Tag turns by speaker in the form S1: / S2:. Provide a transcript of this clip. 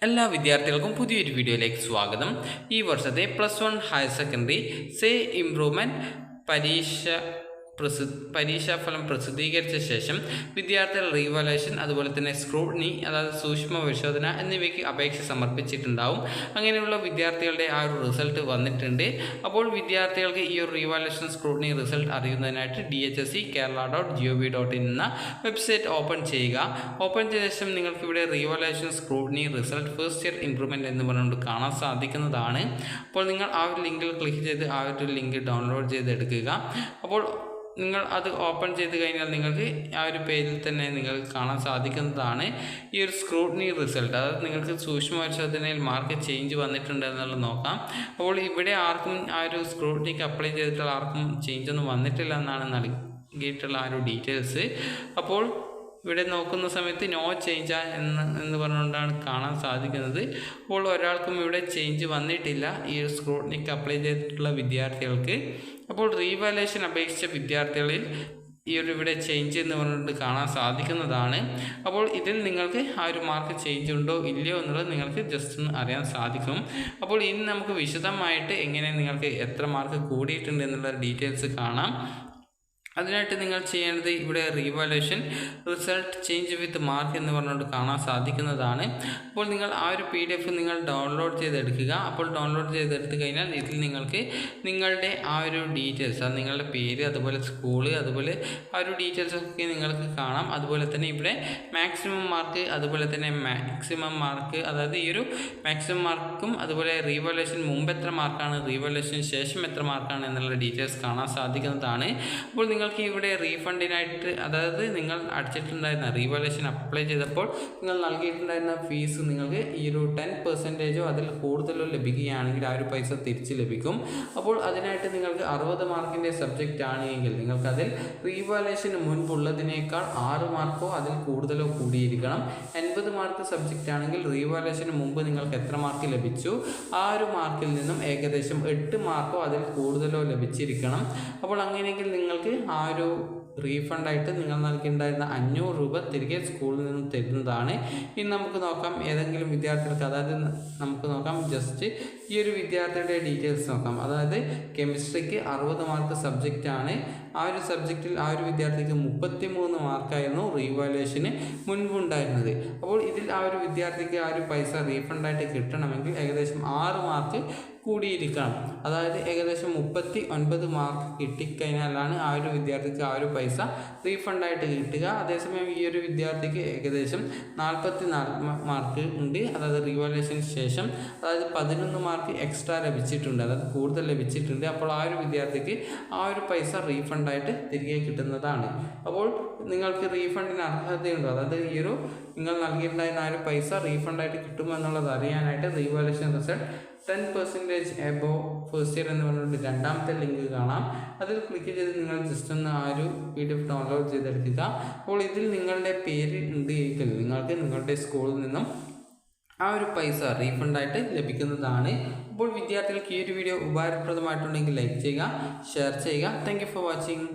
S1: എല്ലാ വിദ്യാർത്ഥികൾക്കും പുതിയൊരു വീഡിയോയിലേക്ക് സ്വാഗതം. ഈ വർഷത്തെ +1 ഹയർ സെക്കൻഡറി സേ ഇംപ്രൂവ്മെൻറ്റ് പരീക്ഷാഫലം പ്രസിദ്ധീകരിച്ച ശേഷം വിദ്യാർത്ഥികൾ റീവാലുവേഷൻ, അതുപോലെ തന്നെ സ്ക്രൂട്ടിനി, അതായത് സൂക്ഷ്മ പരിശോധന എന്നിവയ്ക്ക് അപേക്ഷ സമർപ്പിച്ചിട്ടുണ്ടാവും. അങ്ങനെയുള്ള വിദ്യാർത്ഥികളുടെ ആ ഒരു റിസൾട്ട് വന്നിട്ടുണ്ട്. അപ്പോൾ വിദ്യാർത്ഥികൾക്ക് ഈ ഒരു റീവാലുവേഷൻ, സ്ക്രൂട്ടിനി റിസൾട്ട് അറിയുന്നതിനായിട്ട് dhsc.kerala.gov.in എന്ന വെബ്സൈറ്റ് ഓപ്പൺ ചെയ്യുക. ഓപ്പൺ ചെയ്ത ശേഷം നിങ്ങൾക്ക് ഇവിടെ revaluation, scrutiny result first year improvement എന്ന് പറഞ്ഞുകൊണ്ട് കാണാൻ സാധിക്കുന്നതാണ്. അപ്പോൾ നിങ്ങൾ ആ ഒരു ലിങ്കിൽ ക്ലിക്ക് ചെയ്ത് ആ ഒരു ലിങ്ക് ഡൗൺലോഡ് ചെയ്തെടുക്കുക. അപ്പോൾ നിങ്ങൾ അത് ഓപ്പൺ ചെയ്ത് കഴിഞ്ഞാൽ നിങ്ങൾക്ക് ആ ഒരു പേജിൽ തന്നെ നിങ്ങൾക്ക് കാണാൻ സാധിക്കുന്നതാണ് ഈ ഒരു സ്ക്രൂട്ടിനി റിസൾട്ട്. അതായത് നിങ്ങൾക്ക് സൂക്ഷ്മ പരിശോധനയിൽ മാർക്ക് ചേഞ്ച് വന്നിട്ടുണ്ട് എന്നുള്ളത് നോക്കാം. അപ്പോൾ ഇവിടെ ആർക്കും ആ ഒരു സ്ക്രൂട്ടിനിക്ക് അപ്ലൈ ചെയ്തിട്ടുള്ള ആർക്കും ചേഞ്ച് ഒന്നും വന്നിട്ടില്ല എന്നാണ് നൽകിയിട്ടുള്ള ആ ഒരു ഡീറ്റെയിൽസ്. അപ്പോൾ ഇവിടെ നോക്കുന്ന സമയത്ത് നോ ചേഞ്ച് എന്ന് പറഞ്ഞുകൊണ്ടാണ് കാണാൻ സാധിക്കുന്നത്. അപ്പോൾ ഒരാൾക്കും ഇവിടെ ചേഞ്ച് വന്നിട്ടില്ല ഈ ഒരു സ്ക്രൂട്ടിനിക്ക് അപ്ലൈ ചെയ്തിട്ടുള്ള വിദ്യാർത്ഥികൾക്ക്. അപ്പോൾ റീവാലുവേഷൻ അപേക്ഷിച്ച വിദ്യാർത്ഥികളിൽ ഈ ഒരു ഇവിടെ ചേഞ്ച് എന്ന് പറഞ്ഞിട്ട് കാണാൻ സാധിക്കുന്നതാണ്. അപ്പോൾ ഇതിൽ നിങ്ങൾക്ക് ആ ഒരു മാർക്ക് ചേഞ്ച് ഉണ്ടോ ഇല്ലയോ എന്നുള്ളത് നിങ്ങൾക്ക് ജസ്റ്റ് ഒന്ന് അറിയാൻ സാധിക്കും. അപ്പോൾ ഇനി നമുക്ക് വിശദമായിട്ട് എങ്ങനെ നിങ്ങൾക്ക് എത്ര മാർക്ക് കൂടിയിട്ടുണ്ട് എന്നുള്ള ഡീറ്റെയിൽസ് കാണാം. അതിനായിട്ട് നിങ്ങൾ ചെയ്യേണ്ടത് ഇവിടെ revaluation result change with mark എന്ന് പറഞ്ഞുകൊണ്ട് കാണാൻ സാധിക്കുന്നതാണ്. അപ്പോൾ നിങ്ങൾ ആ ഒരു PDF നിങ്ങൾ ഡൗൺലോഡ് ചെയ്തെടുക്കുക. അപ്പോൾ ഡൗൺലോഡ് ചെയ്തെടുത്ത് കഴിഞ്ഞാൽ ഇതിൽ നിങ്ങൾക്ക് നിങ്ങളുടെ ആ ഒരു ഡീറ്റെയിൽസ്, അത് നിങ്ങളുടെ പേര്, അതുപോലെ സ്കൂള്, അതുപോലെ ആ ഒരു ഡീറ്റെയിൽസ് ഒക്കെ നിങ്ങൾക്ക് കാണാം. അതുപോലെ തന്നെ ഇവിടെ മാക്സിമം മാർക്ക്, അതുപോലെ തന്നെ മാക്സിമം മാർക്ക്, അതായത് ഈ ഒരു മാക്സിമം മാർക്കും അതുപോലെ റീവാലുവേഷൻ മുമ്പ് എത്ര മാർക്കാണ്, റീവാലുവേഷൻ ശേഷം എത്ര മാർക്കാണ് എന്നുള്ള ഡീറ്റെയിൽസ് കാണാൻ സാധിക്കുന്നതാണ്. അപ്പോൾ നിങ്ങൾക്ക് ഇവിടെ റീഫണ്ടിനായിട്ട്, അതായത് നിങ്ങൾ അടച്ചിട്ടുണ്ടായിരുന്ന റീവാലുവേഷൻ അപ്ലൈ ചെയ്തപ്പോൾ നിങ്ങൾ നൽകിയിട്ടുണ്ടായിരുന്ന ഫീസ് നിങ്ങൾക്ക് ഈ ഒരു 10% അതിൽ കൂടുതലോ ലഭിക്കുകയാണെങ്കിൽ ആ ഒരു പൈസ തിരിച്ച് ലഭിക്കും. അപ്പോൾ അതിനായിട്ട് നിങ്ങൾക്ക് 60 മാർക്കിൻ്റെ സബ്ജക്റ്റ് ആണെങ്കിൽ നിങ്ങൾക്ക് അതിൽ റീവാലുവേഷന് മുൻപുള്ളതിനേക്കാൾ 6 മാർക്കോ അതിൽ കൂടുതലോ കൂടിയിരിക്കണം. 80 മാർക്ക് സബ്ജക്റ്റ് ആണെങ്കിൽ റീവാലുവേഷന് മുമ്പ് നിങ്ങൾക്ക് എത്ര മാർക്ക് ലഭിച്ചു ആ ഒരു മാർക്കിൽ നിന്നും ഏകദേശം 8 മാർക്കോ അതിൽ കൂടുതലോ ലഭിച്ചിരിക്കണം. അപ്പോൾ അങ്ങനെയെങ്കിൽ നിങ്ങൾക്ക് ആ ഒരു റീഫണ്ടായിട്ട് നിങ്ങൾ നൽകിയിട്ടുണ്ടായിരുന്ന 500 രൂപ തിരികെ സ്കൂളിൽ നിന്നും തരുന്നതാണ്. ഇനി നമുക്ക് നോക്കാം ഏതെങ്കിലും വിദ്യാർത്ഥികൾക്ക്, അതായത് നമുക്ക് നോക്കാം ജസ്റ്റ് ഈ ഒരു വിദ്യാർത്ഥിയുടെ ഡീറ്റെയിൽസ് നോക്കാം. അതായത് കെമിസ്ട്രിക്ക് 60 മാർക്ക് സബ്ജക്റ്റാണ്. ആ ഒരു സബ്ജക്റ്റിൽ ആ ഒരു വിദ്യാർത്ഥിക്ക് 33 മാർക്കായിരുന്നു റീവാലുവേഷന് മുൻപുണ്ടായിരുന്നത്. അപ്പോൾ ഇതിൽ ആ ഒരു വിദ്യാർത്ഥിക്ക് ആ ഒരു പൈസ റീഫണ്ടായിട്ട് കിട്ടണമെങ്കിൽ ഏകദേശം 6 മാർക്ക് കൂടിയിരിക്കണം. അതായത് ഏകദേശം 39 മാർക്ക് കിട്ടിക്കഴിഞ്ഞാലാണ് ആ ഒരു വിദ്യാർത്ഥിക്ക് ആ ഒരു പൈസ റീഫണ്ടായിട്ട് കിട്ടുക. അതേസമയം ഈ ഒരു വിദ്യാർത്ഥിക്ക് ഏകദേശം 44 മാർക്ക് ഉണ്ട്, അതായത് റീവാലുവേഷന് ശേഷം, അതായത് 11 മാർക്ക് എക്സ്ട്രാ ലഭിച്ചിട്ടുണ്ട്, അതായത് കൂടുതൽ ലഭിച്ചിട്ടുണ്ട്. അപ്പോൾ ആ ഒരു വിദ്യാർത്ഥിക്ക് ആ ഒരു പൈസ റീഫണ്ടായിട്ട് തിരികെ കിട്ടുന്നതാണ്. അപ്പോൾ നിങ്ങൾക്ക് റീഫണ്ടിന് അർഹതയുണ്ടോ, അതായത് ഈ ഒരു നിങ്ങൾ നൽകിയിട്ടുണ്ടായിരുന്ന ആ ഒരു പൈസ റീഫണ്ടായിട്ട് കിട്ടുമെന്നുള്ളത് അറിയാനായിട്ട് revaluation result 10% above first year എന്ന് പറഞ്ഞിട്ട് രണ്ടാമത്തെ ലിങ്ക് കാണാം. അതിൽ ക്ലിക്ക് ചെയ്ത് നിങ്ങൾ ജസ്റ്റ് ഒന്ന് ആ ഒരു PDF ഡൗൺലോഡ് ചെയ്തെടുക്കുക. അപ്പോൾ ഇതിൽ നിങ്ങളുടെ പേര് ഉണ്ട് എങ്കിൽ നിങ്ങൾക്ക് നിങ്ങളുടെ സ്കൂളിൽ നിന്നും ആ ഒരു പൈസ റീഫണ്ടായിട്ട് ലഭിക്കുന്നതാണ്. അപ്പോൾ വിദ്യാർത്ഥികൾക്ക് ഈ ഒരു വീഡിയോ ഉപകാരപ്രദമായിട്ടുണ്ടെങ്കിൽ ലൈക്ക് ചെയ്യുക, ഷെയർ ചെയ്യുക. Thank you for watching.